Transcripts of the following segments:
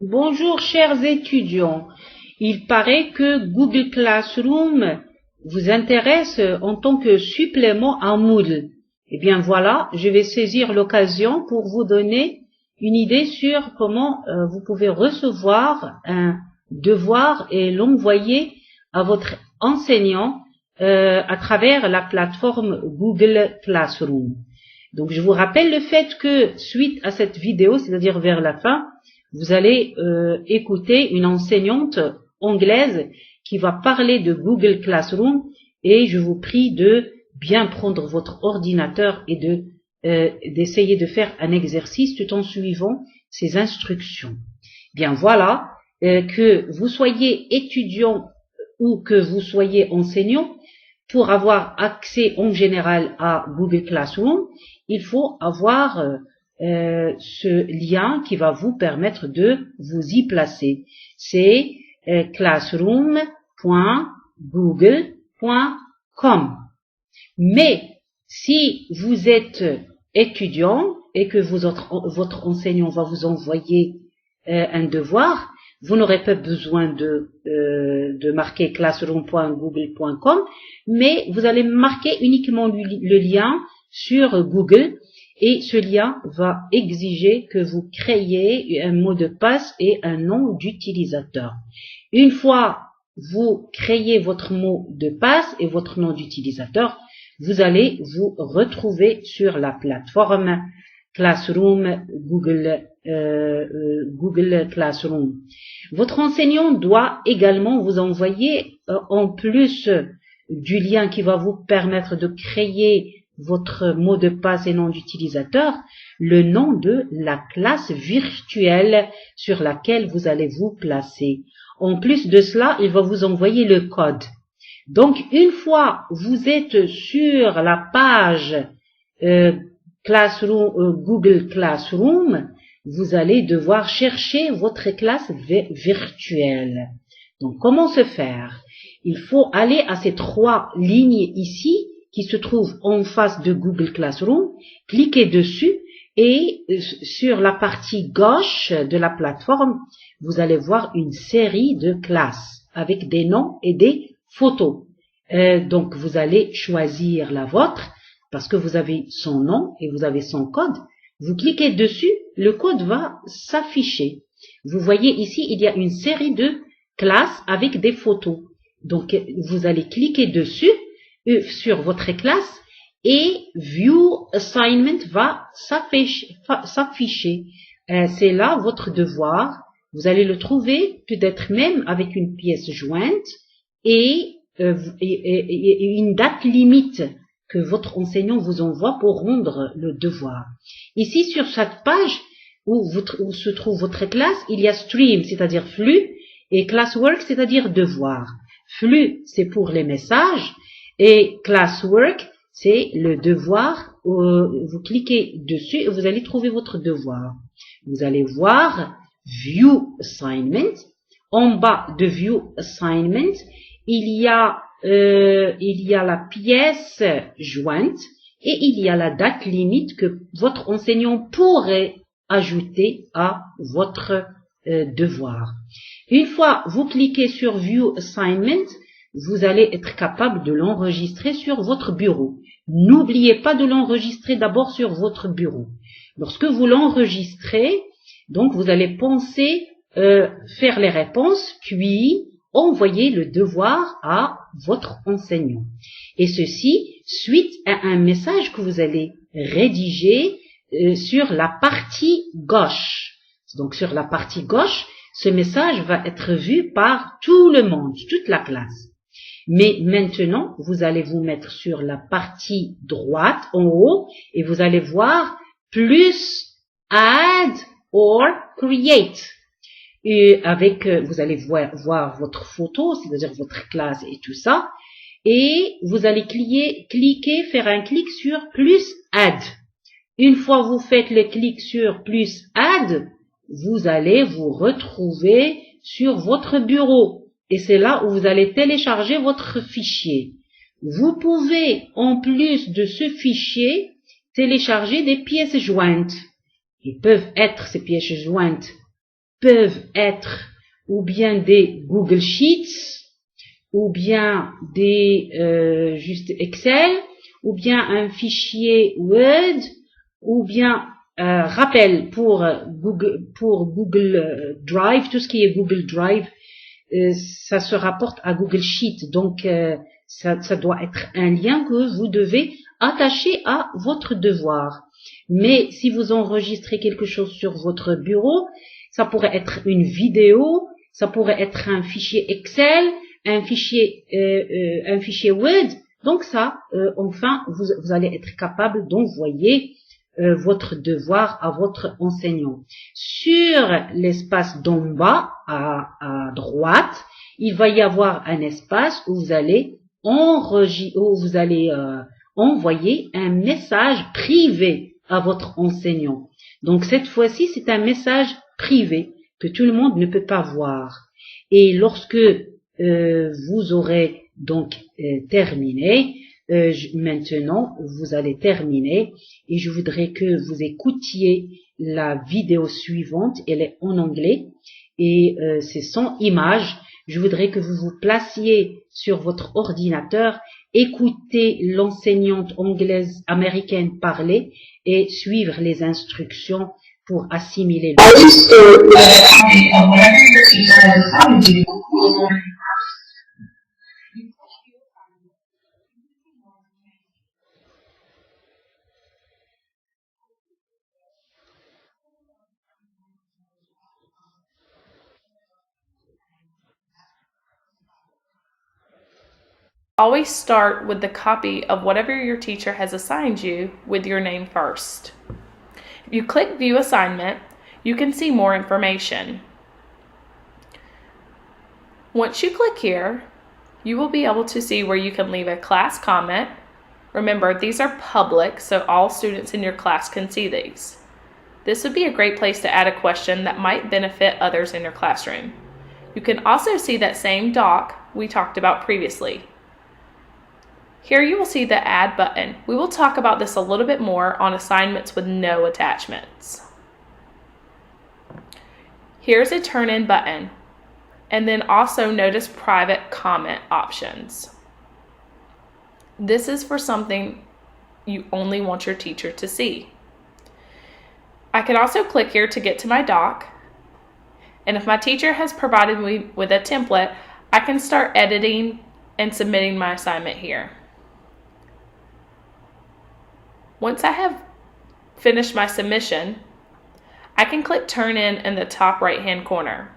Bonjour chers étudiants, il paraît que Google Classroom vous intéresse en tant que supplément à Moodle. Eh bien voilà, je vais saisir l'occasion pour vous donner une idée sur comment vous pouvez recevoir un devoir et l'envoyer à votre enseignant à travers la plateforme Google Classroom. Donc je vous rappelle le fait que suite à cette vidéo, c'est-à-dire vers la fin, vous allez écouter une enseignante anglaise qui va parler de Google Classroom et je vous prie de bien prendre votre ordinateur et d'essayer de faire un exercice tout en suivant ces instructions. Bien voilà, que vous soyez étudiant ou que vous soyez enseignant, pour avoir accès en général à Google Classroom, il faut avoir ce lien qui va vous permettre de vous y placer. C'est classroom.google.com. Mais si vous êtes étudiant et que votre enseignant va vous envoyer un devoir, vous n'aurez pas besoin de marquer classroom.google.com, mais vous allez marquer uniquement le lien sur Google et ce lien va exiger que vous créiez un mot de passe et un nom d'utilisateur. Une fois vous créez votre mot de passe et votre nom d'utilisateur, vous allez vous retrouver sur la plateforme Classroom Google Classroom. Votre enseignant doit également vous envoyer, en plus du lien qui va vous permettre de créer votre mot de passe et nom d'utilisateur, le nom de la classe virtuelle sur laquelle vous allez vous placer. En plus de cela, il va vous envoyer le code. Donc, une fois vous êtes sur la page Google Classroom, vous allez devoir chercher votre classe virtuelle. Donc, comment se faire? Il faut aller à ces trois lignes ici qui se trouvent en face de Google Classroom, cliquez dessus et sur la partie gauche de la plateforme, vous allez voir une série de classes avec des noms et des photos. Donc, vous allez choisir la vôtre parce que vous avez son nom et vous avez son code. Vous cliquez dessus, le code va s'afficher. Vous voyez ici, il y a une série de classes avec des photos. Donc, vous allez cliquer dessus, sur votre classe, et View Assignment va s'afficher. C'est là votre devoir. Vous allez le trouver peut-être même avec une pièce jointe et une date limite que votre enseignant vous envoie pour rendre le devoir. Ici, sur cette page où se trouve votre classe, il y a Stream, c'est-à-dire flux, et Classwork, c'est-à-dire devoir. Flux, c'est pour les messages, et Classwork, c'est le devoir. Vous cliquez dessus et vous allez trouver votre devoir. Vous allez voir View Assignment. En bas de View Assignment, il y a la pièce jointe et il y a la date limite que votre enseignant pourrait ajouter à votre devoir. Une fois vous cliquez sur View Assignment, vous allez être capable de l'enregistrer sur votre bureau. N'oubliez pas de l'enregistrer d'abord sur votre bureau. Lorsque vous l'enregistrez, donc vous allez penser faire les réponses, puis envoyer le devoir à votre enseignant. Et ceci suite à un message que vous allez rédiger sur la partie gauche. Donc sur la partie gauche, ce message va être vu par tout le monde, toute la classe. Mais maintenant, vous allez vous mettre sur la partie droite, en haut, et vous allez voir plus add or create. Et vous allez voir votre photo, c'est-à-dire votre classe et tout ça. Et vous allez faire un clic sur plus add. Une fois vous faites le clic sur plus add, vous allez vous retrouver sur votre bureau. Et c'est là où vous allez télécharger votre fichier. Vous pouvez, en plus de ce fichier, télécharger des pièces jointes. Ils peuvent être ces pièces jointes peuvent être ou bien des Google Sheets, ou bien des juste Excel, ou bien un fichier Word, ou bien rappel pour Google Drive, tout ce qui est Google Drive, ça se rapporte à Google Sheet. Donc ça doit être un lien que vous devez attacher à votre devoir. Mais si vous enregistrez quelque chose sur votre bureau, ça pourrait être une vidéo, ça pourrait être un fichier Excel, un fichier Word. Donc ça, enfin, vous allez être capable d'envoyer votre devoir à votre enseignant. Sur l'espace d'en bas à droite, il va y avoir un espace où vous allez envoyer un message privé à votre enseignant. Donc cette fois-ci, c'est un message privé que tout le monde ne peut pas voir. Et lorsque vous aurez donc terminé, maintenant vous allez terminer et je voudrais que vous écoutiez la vidéo suivante. Elle est en anglais et c'est sans image. Je voudrais que vous vous placiez sur votre ordinateur, écoutez l'enseignante anglaise américaine parler et suivre les instructions pour assimiler le Always start with the copy of whatever your teacher has assigned you with your name first. If you click View Assignment, you can see more information. Once you click here, you will be able to see where you can leave a class comment. Remember, these are public, so all students in your class can see these. This would be a great place to add a question that might benefit others in your classroom. You can also see that same doc we talked about previously. Here you will see the Add button. We will talk about this a little bit more on assignments with no attachments. Here's a Turn In button, and then also notice Private Comment options. This is for something you only want your teacher to see. I can also click here to get to my doc, and if my teacher has provided me with a template, I can start editing and submitting my assignment here. Once I have finished my submission, I can click Turn In the top right-hand corner.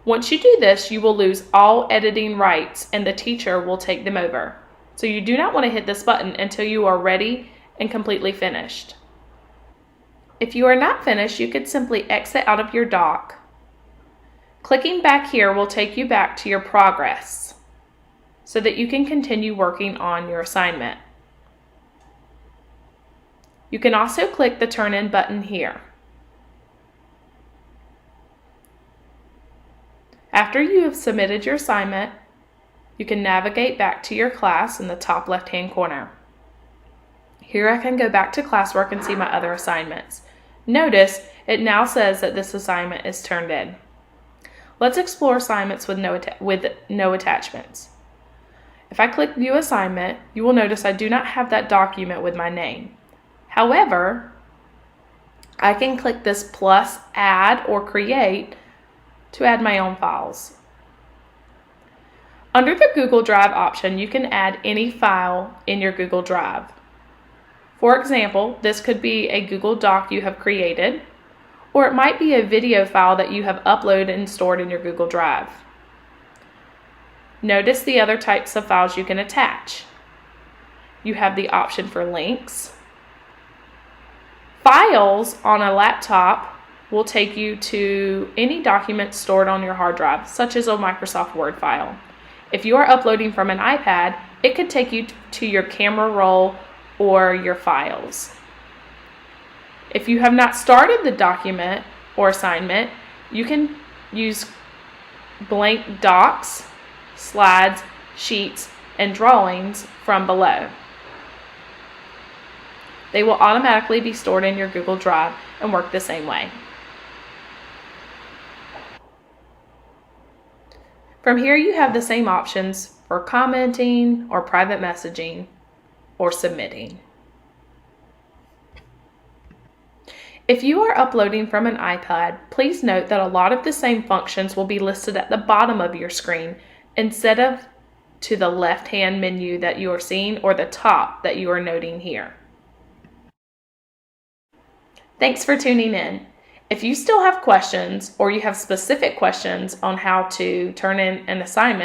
Once you do this, you will lose all editing rights and the teacher will take them over. So you do not want to hit this button until you are ready and completely finished. If you are not finished, you could simply exit out of your doc. Clicking back here will take you back to your progress so that you can continue working on your assignment. You can also click the Turn In button here. After you have submitted your assignment, you can navigate back to your class in the top left-hand corner. Here I can go back to classwork and see my other assignments. Notice it now says that this assignment is turned in. Let's explore assignments with no attachments. If I click View Assignment, you will notice I do not have that document with my name. However, I can click this plus Add or Create to add my own files. Under the Google Drive option, you can add any file in your Google Drive. For example, this could be a Google Doc you have created, or it might be a video file that you have uploaded and stored in your Google Drive. Notice the other types of files you can attach. You have the option for links. Files on a laptop will take you to any document stored on your hard drive, such as a Microsoft Word file. If you are uploading from an iPad, it could take you to your camera roll or your files. If you have not started the document or assignment, you can use blank docs, slides, sheets, and drawings from below. They will automatically be stored in your Google Drive and work the same way. From here, you have the same options for commenting or private messaging or submitting. If you are uploading from an iPad, please note that a lot of the same functions will be listed at the bottom of your screen instead of to the left-hand menu that you are seeing or the top that you are noting here. Thanks for tuning in. If you still have questions or you have specific questions on how to turn in an assignment,